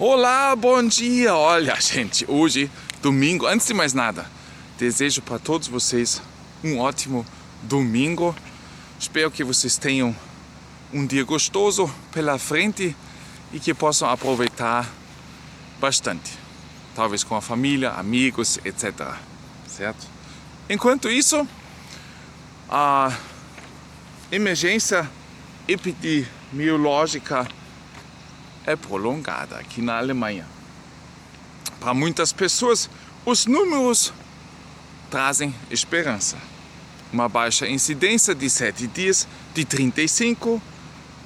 Olá, bom dia! Olha, gente, hoje, domingo, antes de mais nada, desejo para todos vocês um ótimo domingo. Espero que vocês tenham um dia gostoso pela frente e que possam aproveitar bastante. Talvez com a família, amigos, etc. Certo? Enquanto isso, a emergência epidemiológica é prolongada aqui na Alemanha. Para muitas pessoas, os números trazem esperança. Uma baixa incidência de 7 dias, de 35,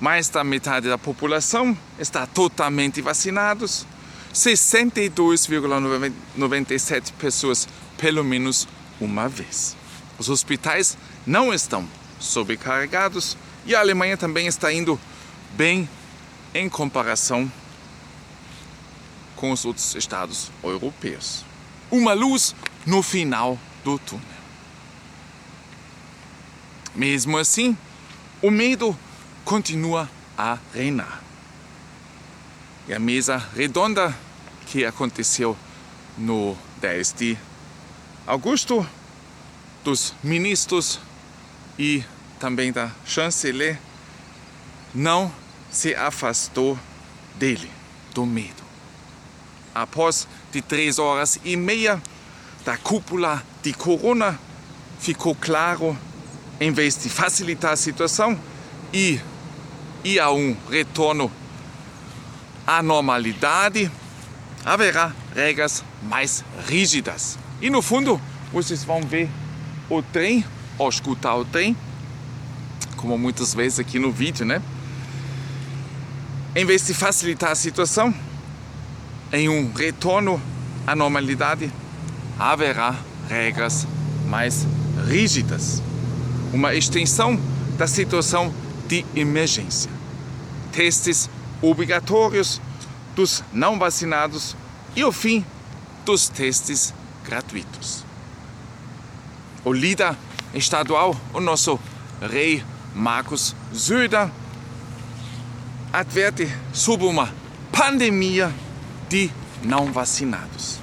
mais da metade da população está totalmente vacinados, 62,97 pessoas pelo menos uma vez. Os hospitais não estão sobrecarregados e a Alemanha também está indo bem em comparação com os outros estados europeus. Uma luz no final do túnel. Mesmo assim, o medo continua a reinar. E a mesa redonda que aconteceu no 10 de agosto, dos ministros e também da chanceler, não se afastou dele, do medo. Após de 3 horas e meia da cúpula de Corona, ficou claro, em vez de facilitar a situação e a um retorno à normalidade, haverá regras mais rígidas. E no fundo, vocês vão ver o trem, ou escutar o trem, como muitas vezes aqui no vídeo, né? Em vez de facilitar a situação, em um retorno à normalidade, haverá regras mais rígidas. Uma extensão da situação de emergência. Testes obrigatórios dos não vacinados e o fim dos testes gratuitos. O líder estadual, o nosso rei Markus Söder, adverte sobre uma pandemia de não vacinados.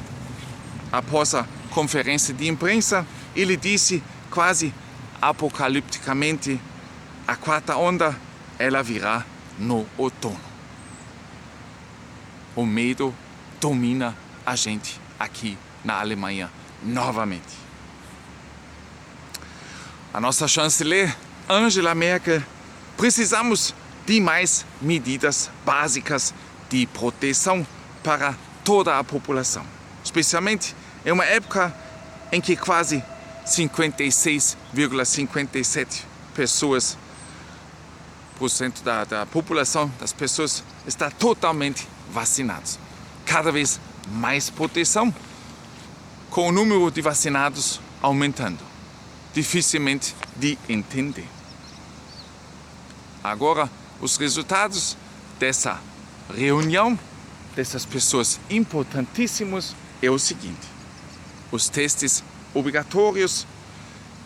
Após a conferência de imprensa, ele disse quase apocalipticamente: a quarta onda, ela virá no outono. O medo domina a gente aqui na Alemanha novamente. A nossa chanceler Angela Merkel: precisamos de mais medidas básicas de proteção para toda a população, especialmente em uma época em que quase 56,57% da população, das pessoas, está totalmente vacinados. Cada vez mais proteção, com o número de vacinados aumentando. Dificilmente de entender. Agora, os resultados dessa reunião, dessas pessoas importantíssimas, é o seguinte: os testes obrigatórios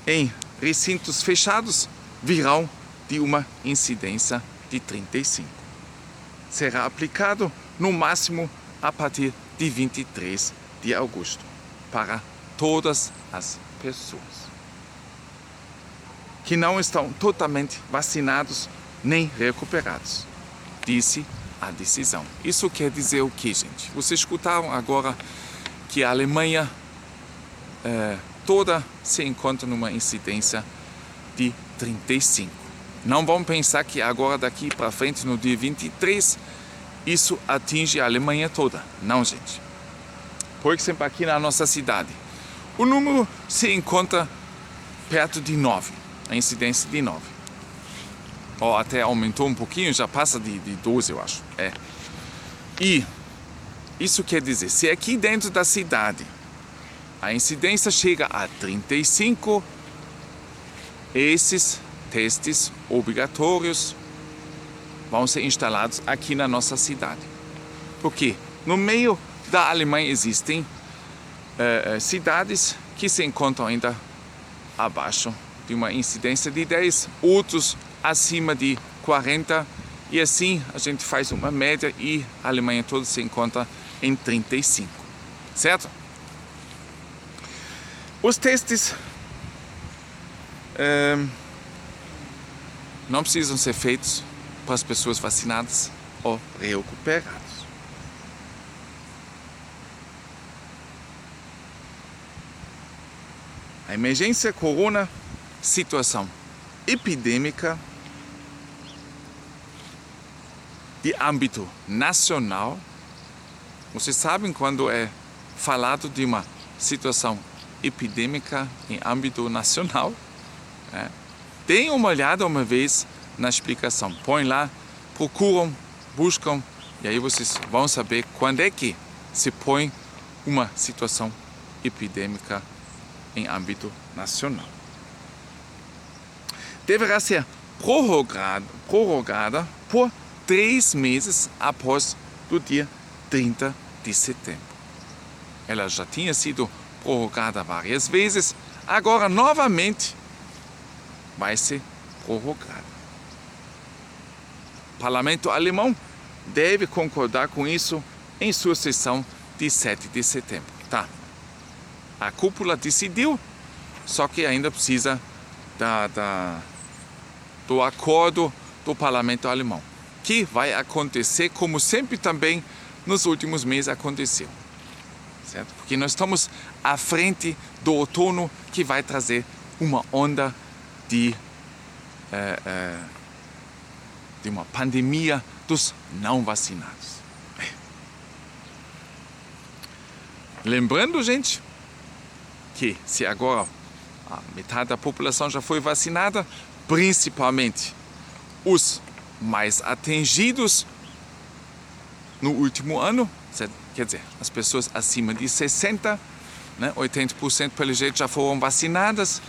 em recintos fechados virão de uma incidência de 35. Será aplicado no máximo a partir de 23 de agosto para todas as pessoas que não estão totalmente vacinados nem recuperados, disse a decisão. Isso quer dizer o que, gente? Vocês escutaram agora que a Alemanha toda se encontra numa incidência de 35. Não vão pensar que agora, daqui para frente, no dia 23, isso atinge a Alemanha toda. Não, gente. Por exemplo, aqui na nossa cidade, o número se encontra perto de 9, a incidência de 9. Ou até aumentou um pouquinho, já passa de 12, eu acho. E isso quer dizer, se aqui dentro da cidade a incidência chega a 35, esses testes obrigatórios vão ser instalados aqui na nossa cidade. Porque no meio da Alemanha existem cidades que se encontram ainda abaixo de uma incidência de 10, outros acima de 40 E assim a gente faz uma média e a Alemanha toda se encontra em 35, certo? Os testes não precisam ser feitos para as pessoas vacinadas ou recuperadas. A emergência corona, situação epidêmica de âmbito nacional. Vocês sabem quando é falado de uma situação epidêmica em âmbito nacional? Deem uma olhada uma vez na explicação. Põem lá, procuram, buscam, e aí vocês vão saber quando é que se põe uma situação epidêmica em âmbito nacional. Deverá ser prorrogada por 3 meses após o dia 30 de setembro. Ela já tinha sido prorrogada várias vezes, agora novamente vai ser prorrogada. O parlamento alemão deve concordar com isso em sua sessão de 7 de setembro. Tá. A cúpula decidiu, só que ainda precisa do acordo do parlamento alemão, que vai acontecer como sempre também nos últimos meses aconteceu. Certo? Porque nós estamos à frente do outono que vai trazer uma onda de uma pandemia dos não vacinados. Lembrando, gente, que se agora a metade da população já foi vacinada, principalmente os mais atingidos no último ano, quer dizer, as pessoas acima de 60, 80% pelo jeito já foram vacinadas,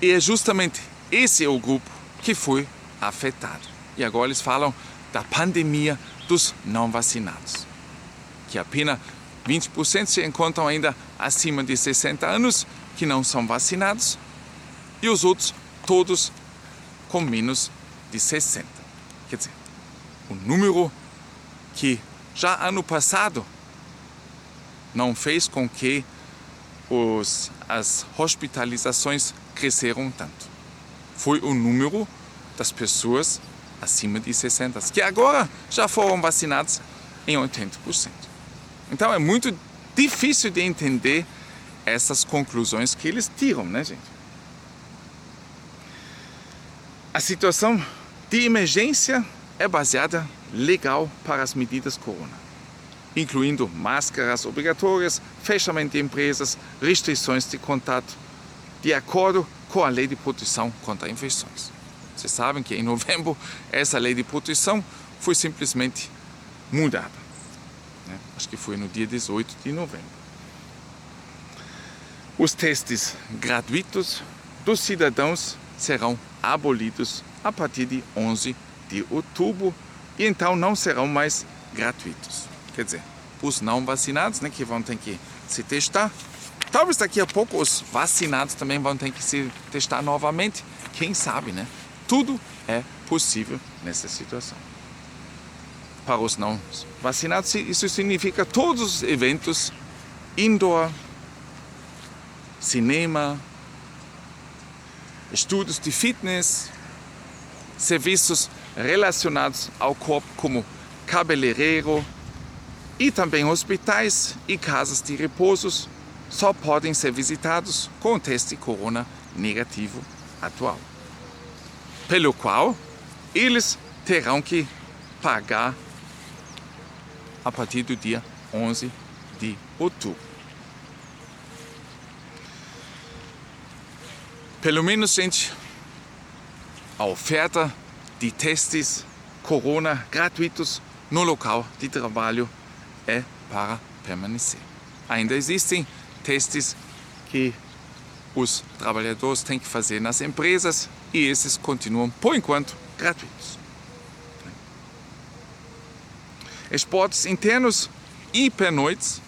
e é justamente esse é o grupo que foi afetado. E agora eles falam da pandemia dos não vacinados, que apenas 20% se encontram ainda acima de 60 anos, que não são vacinados, e os outros todos com menos de 60. Quer dizer, o número que já ano passado não fez com que as hospitalizações cresceram tanto. Foi o número das pessoas acima de 60, que agora já foram vacinadas em 80%. Então é muito difícil de entender essas conclusões que eles tiram, né, gente? A situação de emergência é baseada legal para as medidas corona, incluindo máscaras obrigatórias, fechamento de empresas, restrições de contato, de acordo com a Lei de Proteção contra Infecções. Vocês sabem que em novembro essa Lei de Proteção foi simplesmente mudada. Acho que foi no dia 18 de novembro. Os testes gratuitos dos cidadãos serão abolidos a partir de 11 de outubro e então não serão mais gratuitos. Quer dizer, os não vacinados, que vão ter que se testar, talvez daqui a pouco os vacinados também vão ter que se testar novamente, quem sabe, né? Tudo é possível nessa situação. Para os não vacinados, isso significa todos os eventos indoor, cinema, estudos de fitness, serviços relacionados ao corpo como cabeleireiro e também hospitais e casas de repousos só podem ser visitados com o teste corona negativo atual, pelo qual eles terão que pagar a partir do dia 11 de outubro. Pelo menos, gente, a oferta de testes corona gratuitos no local de trabalho é para permanecer. Ainda existem testes que os trabalhadores têm que fazer nas empresas e esses continuam, por enquanto, gratuitos. Esportes internos e pernoites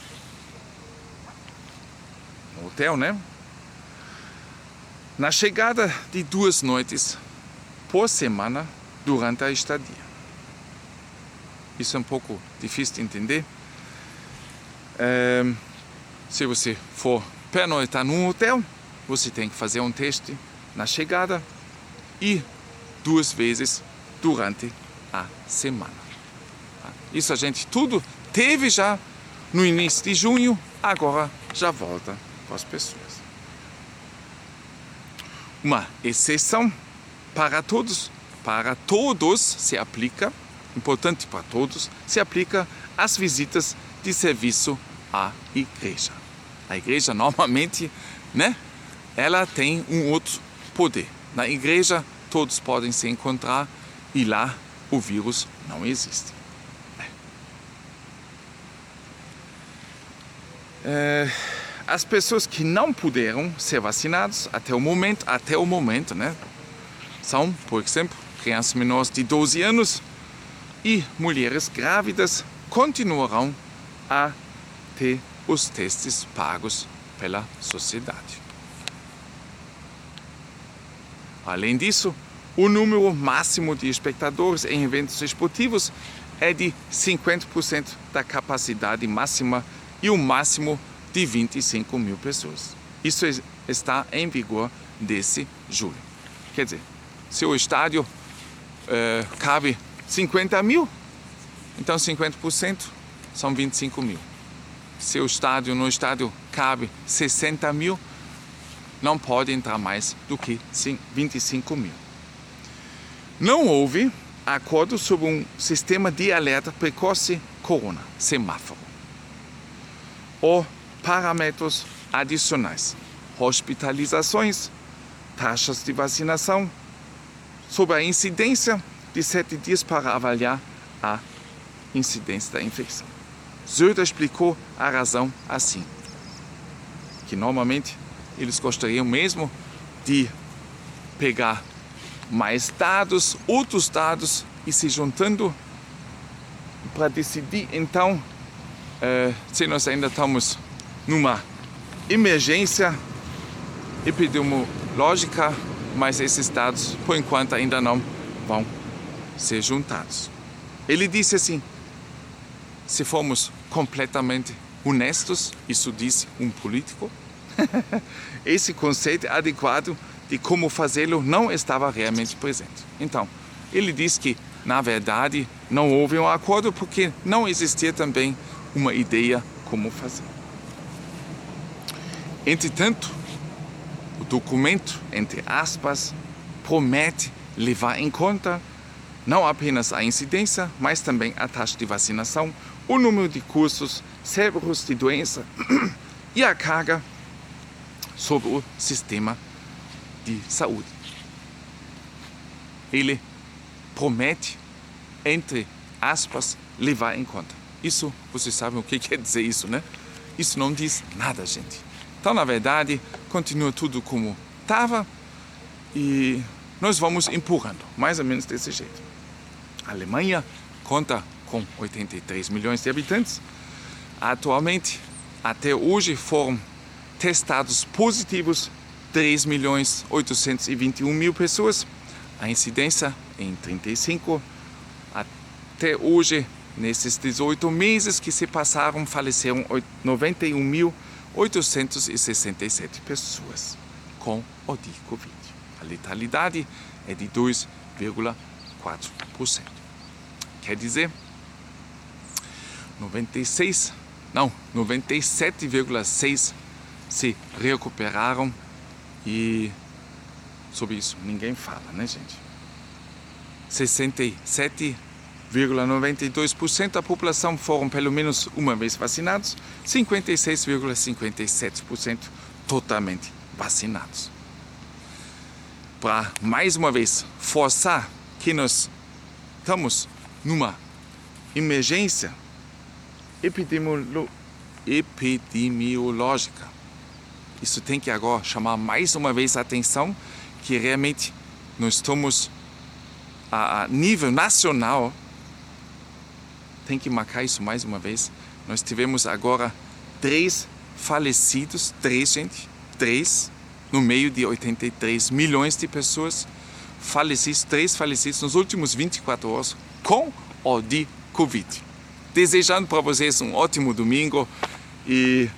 no hotel, na chegada de 2 noites por semana durante a estadia. Isso é um pouco difícil de entender. Se você for pernoitar num hotel, você tem que fazer um teste na chegada e 2 vezes durante a semana. Isso a gente tudo teve já no início de junho, agora já volta para as pessoas. Uma exceção para todos se aplica, importante para todos, se aplica às visitas de serviço à igreja. A igreja normalmente, né, ela tem um outro poder. Na igreja todos podem se encontrar e lá o vírus não existe. As pessoas que não puderam ser vacinadas até o momento, né, são, por exemplo, crianças menores de 12 anos e mulheres grávidas continuarão a ter os testes pagos pela sociedade. Além disso, o número máximo de espectadores em eventos esportivos é de 50% da capacidade máxima e o máximo de 25 mil pessoas. Isso está em vigor desde julho. Quer dizer, se o estádio cabe 50 mil, então 50% são 25 mil. Se no estádio cabe 60 mil, não pode entrar mais do que 25 mil. Não houve acordo sobre um sistema de alerta precoce corona, semáforo, ou parâmetros adicionais, hospitalizações, taxas de vacinação, sobre a incidência de 7 dias para avaliar a incidência da infecção. Söder explicou a razão assim, que normalmente eles gostariam mesmo de pegar mais dados, outros dados, e se juntando para decidir então se nós ainda estamos numa emergência epidemiológica, mas esses dados por enquanto ainda não vão ser juntados. Ele disse assim: se formos completamente honestos, isso disse um político, esse conceito adequado de como fazê-lo não estava realmente presente. Então, ele diz que, na verdade, não houve um acordo porque não existia também uma ideia como fazer. Entretanto, o documento, entre aspas, promete levar em conta não apenas a incidência, mas também a taxa de vacinação, o número de cursos severos de doença e a carga sobre o sistema de saúde. Ele promete, entre aspas, levar em conta. Isso, vocês sabem o que quer dizer isso, né? Isso não diz nada, gente. Então, na verdade, continua tudo como estava e nós vamos empurrando, mais ou menos desse jeito. A Alemanha conta com 83 milhões de habitantes. Atualmente, até hoje, foram testados positivos 3.821.000 pessoas. A incidência em 35. Até hoje, nesses 18 meses que se passaram, faleceram 91.867 pessoas com o de Covid. A letalidade é de 2,4%. Quer dizer, 97,6% se recuperaram e sobre isso ninguém fala, né, gente? 67,92% da população foram pelo menos uma vez vacinados, 56,57% totalmente vacinados. Para, mais uma vez, forçar que nós estamos numa emergência epidemiológica. Isso tem que agora chamar mais uma vez a atenção que realmente nós estamos a nível nacional, tem que marcar isso mais uma vez. Nós tivemos agora 3 falecidos, 3 no meio de 83 milhões de pessoas, 3 falecidos nos últimos 24 horas com o de Covid. Desejando para vocês um ótimo domingo e,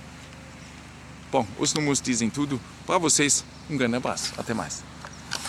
bom, os números dizem tudo. Para vocês, um grande abraço. Até mais.